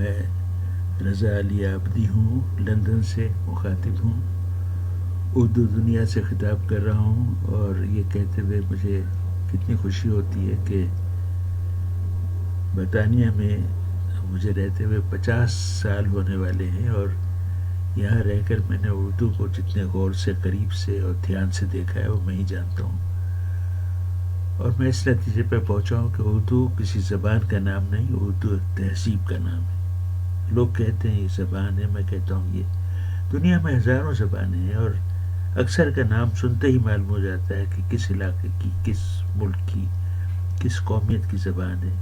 میں رضا علی عابدی ہوں، لندن سے مخاطب ہوں، اردو دنیا سے خطاب کر رہا ہوں، اور یہ کہتے ہوئے مجھے کتنی خوشی ہوتی ہے کہ برطانیہ میں مجھے رہتے ہوئے 50 سال ہونے والے ہیں، اور یہاں رہ کر میں نے اردو کو جتنے غور سے، قریب سے اور دھیان سے دیکھا ہے وہ میں ہی جانتا ہوں، اور میں اس نتیجے پہ پہنچا ہوں کہ اردو کسی زبان کا نام نہیں، اردو ایک تہذیب کا نام ہے۔ لوگ کہتے ہیں یہ زبان ہے، میں کہتا ہوں یہ دنیا میں ہزاروں زبانیں ہیں، اور اکثر کا نام سنتے ہی معلوم ہو جاتا ہے کہ کس علاقے کی، کس ملک کی، کس قومیت کی زبان ہے۔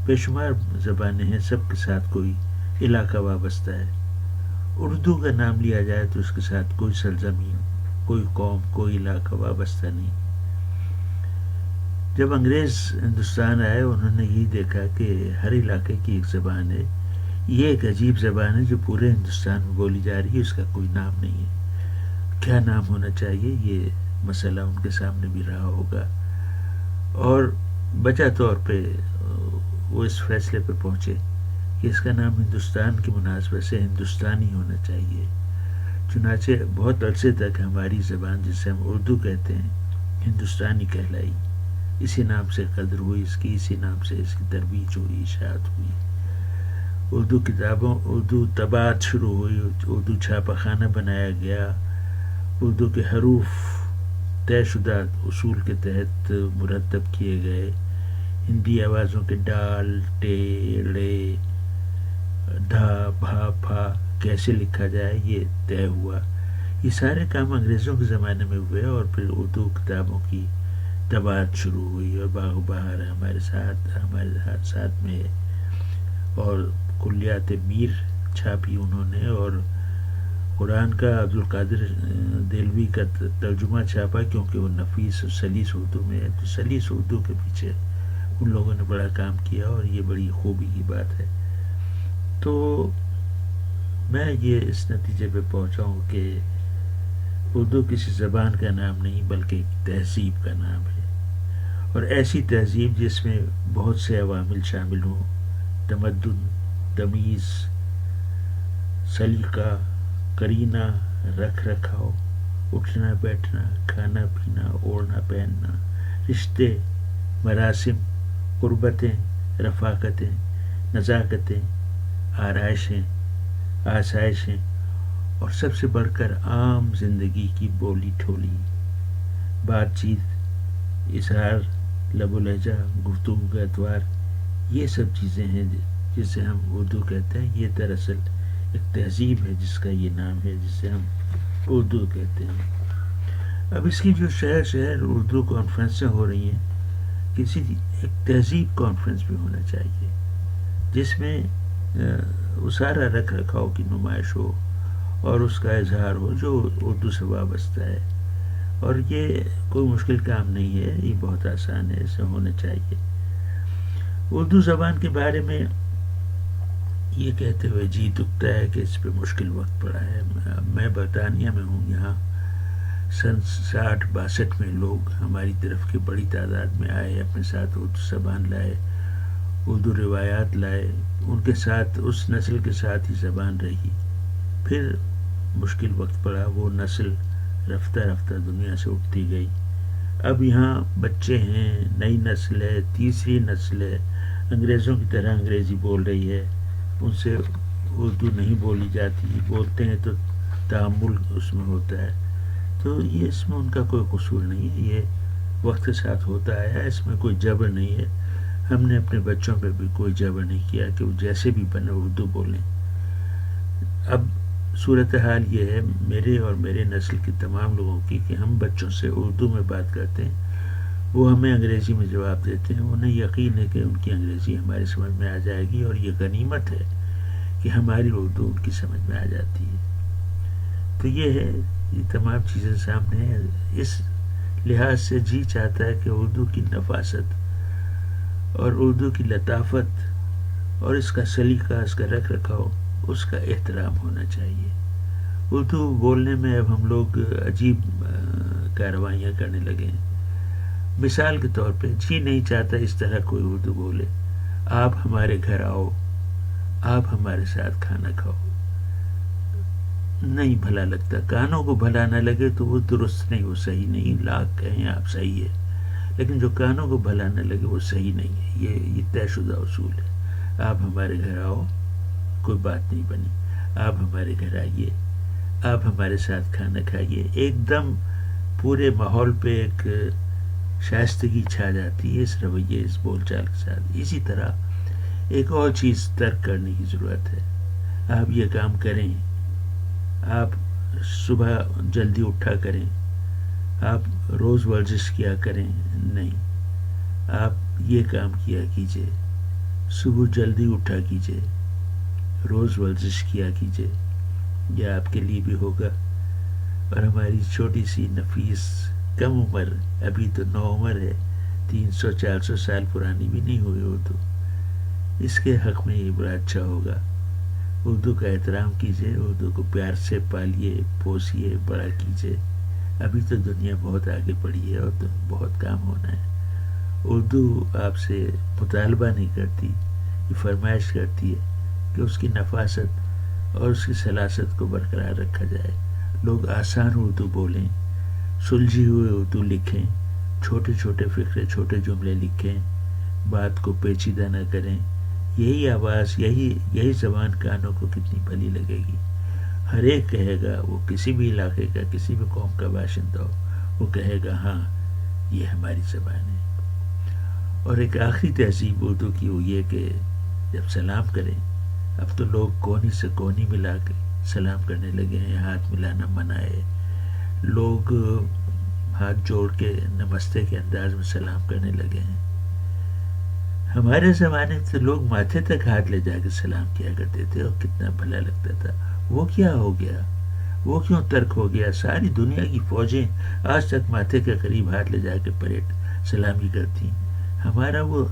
بے شمار زبانیں ہیں، سب کے ساتھ کوئی علاقہ وابستہ ہے۔ اردو کا نام لیا جائے تو اس کے ساتھ کوئی سرزمین، کوئی قوم، کوئی علاقہ وابستہ نہیں۔ جب انگریز ہندوستان آئے انہوں نے یہی دیکھا کہ ہر علاقے کی ایک زبان ہے، یہ ایک عجیب زبان ہے جو پورے ہندوستان میں بولی جا رہی ہے، اس کا کوئی نام نہیں ہے، کیا نام ہونا چاہیے؟ یہ مسئلہ ان کے سامنے بھی رہا ہوگا، اور بجا طور پہ وہ اس فیصلے پہ پہنچے کہ اس کا نام ہندوستان کی مناسبت سے ہندوستانی ہونا چاہیے۔ چنانچہ بہت عرصے تک ہماری زبان جسے ہم اردو کہتے ہیں ہندوستانی کہلائی، اسی نام سے قدر ہوئی اس کی، اسی نام سے اس کی ترویج ہوئی، اشاعت ہوئی، اردو کتابوں، اردو طباعت شروع ہوئی، اردو چھاپہ خانہ بنایا گیا، اردو کے حروف طے شدہ اصول کے تحت مرتب کیے گئے، ہندی آوازوں کے ڈال، ٹے، ڑے، ڈھا، بھا، پھا کیسے لکھا جائے یہ طے ہوا۔ یہ سارے کام انگریزوں کے زمانے میں ہوئے، اور پھر اردو کتابوں کی طباعت شروع ہوئی، اور باغ و بہار ہمارے ساتھ میں ہے، اور کلیات میر چھاپی انہوں نے، اور قرآن کا عبدالقادر دہلوی کا ترجمہ چھاپا، کیونکہ وہ نفیس اور سلیس اردو میں ہے، تو سلیس اردو کے پیچھے ان لوگوں نے بڑا کام کیا، اور یہ بڑی خوبی کی بات ہے۔ تو میں یہ اس نتیجے پہ پہنچا ہوں کہ اردو کسی زبان کا نام نہیں بلکہ ایک تہذیب کا نام ہے، اور ایسی تہذیب جس میں بہت سے عوامل شامل ہوں، تمدن، تمیز، سلیقہ، قرینہ، رکھ رکھاؤ، اٹھنا بیٹھنا، کھانا پینا، اوڑھنا پہننا، رشتے، مراسم، قربتیں، رفاقتیں، نزاکتیں، آرائشیں، آسائشیں، اور سب سے بڑھ کر عام زندگی کی بولی ٹھولی، بات چیت، اظہار، لب و لہجہ، گفتگو کا اتوار، یہ سب چیزیں ہیں جسے ہم اردو کہتے ہیں۔ یہ دراصل ایک تہذیب ہے جس کا یہ نام ہے، جسے ہم اردو کہتے ہیں۔ اب اس کی جو شہر شہر اردو کانفرنسیں ہو رہی ہیں، کسی ایک تہذیب کانفرنس بھی ہونا چاہیے جس میں وہ سارا رکھ رکھاؤ کی نمائش ہو اور اس کا اظہار ہو جو اردو سے وابستہ ہے، اور یہ کوئی مشکل کام نہیں ہے، یہ بہت آسان ہے، اسے ہونا چاہیے۔ اردو زبان کے بارے میں یہ کہتے ہوئے جی دکھتا ہے کہ اس پہ مشکل وقت پڑا ہے۔ میں برطانیہ میں ہوں، یہاں سن 60-62 میں لوگ ہماری طرف کی بڑی تعداد میں آئے، اپنے ساتھ اردو زبان لائے، اردو روایات لائے، ان کے ساتھ، اس نسل کے ساتھ ہی زبان رہی۔ پھر مشکل وقت پڑا، وہ نسل رفتہ رفتہ دنیا سے اٹھتی گئی، اب یہاں بچے ہیں، نئی نسل ہے، تیسری نسل ہے، انگریزوں کی طرح انگریزی بول رہی ہے، ان سے اردو نہیں بولی جاتی، بولتے ہیں تو تعامل اس میں ہوتا ہے، تو یہ اس میں ان کا کوئی قصور نہیں ہے، یہ وقت کے ساتھ ہوتا آیا ہے، اس میں کوئی جبر نہیں ہے۔ ہم نے اپنے بچوں پہ بھی کوئی جبر نہیں کیا کہ وہ جیسے بھی بنے اردو بولیں۔ اب صورتحال یہ ہے میرے اور میرے نسل کی تمام لوگوں کی کہ ہم بچوں سے اردو میں بات کرتے ہیں، وہ ہمیں انگریزی میں جواب دیتے ہیں، انہیں یقین ہے کہ ان کی انگریزی ہماری سمجھ میں آ جائے گی، اور یہ غنیمت ہے کہ ہماری اردو ان کی سمجھ میں آ جاتی ہے۔ تو یہ ہے، یہ تمام چیزیں سامنے ہیں، اس لحاظ سے جی چاہتا ہے کہ اردو کی نفاست اور اردو کی لطافت اور اس کا سلیقہ، اس کا رکھ رکھاؤ، اس کا احترام ہونا چاہیے۔ اردو بولنے میں اب ہم لوگ عجیب کارروائیاں کرنے لگے ہیں۔ مثال کے طور پہ جی نہیں چاہتا اس طرح کوئی اردو بولے، آپ ہمارے گھر آؤ، آپ ہمارے ساتھ کھانا کھاؤ. نہیں بھلا لگتا. کانوں کو بھلا نہ لگے تو وہ درست نہیں، وہ صحیح نہیں. لاکھ کہیں آپ صحیح ہے، لیکن جو کانوں کو بھلا نہ لگے وہ صحیح نہیں ہے. یہ طے شدہ اصول ہے. آپ ہمارے گھر آؤ، کوئی بات نہیں بنی. آپ ہمارے گھر آئیے، آپ ہمارے ساتھ کھانا کھائیے. ایک دم پورے ماحول پہ ایک شائستگی چھا جاتی ہے اس رویے، اس بول چال کے ساتھ. اسی طرح ایک اور چیز ترک کرنے کی ضرورت ہے. آپ یہ کام کریں، آپ صبح جلدی اٹھا کریں، آپ روز ورزش کیا کریں. نہیں، آپ یہ کام کیا کیجئے، صبح جلدی اٹھا کیجئے، روز ورزش کیا کیجئے. یہ آپ کے لیے بھی ہوگا. اور ہماری چھوٹی سی نفیس کم عمر، ابھی تو 9 عمر ہے، 300-400 سال پرانی بھی نہیں ہوئی اردو. اس کے حق میں یہ بڑا اچھا ہوگا. اردو کا احترام کیجئے، اردو کو پیار سے پالیے، پوسیے، بڑا کیجئے. ابھی تو دنیا بہت آگے بڑھی ہے اور تو بہت کام ہونا ہے. اردو آپ سے مطالبہ نہیں کرتی، یہ فرمائش کرتی ہے کہ اس کی نفاست اور اس کی سلاست کو برقرار رکھا جائے. لوگ آسان اردو بولیں، سلجھی ہوئے اردو لکھیں، چھوٹے چھوٹے فقرے، چھوٹے جملے لکھیں، بات کو پیچیدہ نہ کریں. یہی آواز، یہی زبان کانوں کو کتنی بھلی لگے گی. ہر ایک کہے گا، وہ کسی بھی علاقے کا، کسی بھی قوم کا باشندہ ہو، وہ کہے گا ہاں یہ ہماری زبان ہے. اور ایک آخری تہذیب اردو کی وہ یہ کہ جب سلام کریں، اب تو لوگ کونی سے کونی ملا کے سلام کرنے لگے ہیں. ہاتھ ملانا منع ہے. لوگ ہاتھ جوڑ کے نمستے کے انداز میں سلام کرنے لگے ہیں. ہمارے زمانے میں تو لوگ ماتھے تک ہاتھ لے جا کے سلام کیا کرتے تھے اور کتنا بھلا لگتا تھا. وہ کیا ہو گیا؟ وہ کیوں ترک ہو گیا؟ ساری دنیا کی فوجیں آج تک ماتھے کے قریب ہاتھ لے جا کے پریڈ سلامی کرتی. ہمارا وہ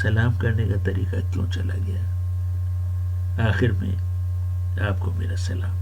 سلام کرنے کا طریقہ کیوں چلا گیا؟ آخر میں آپ کو میرا سلام.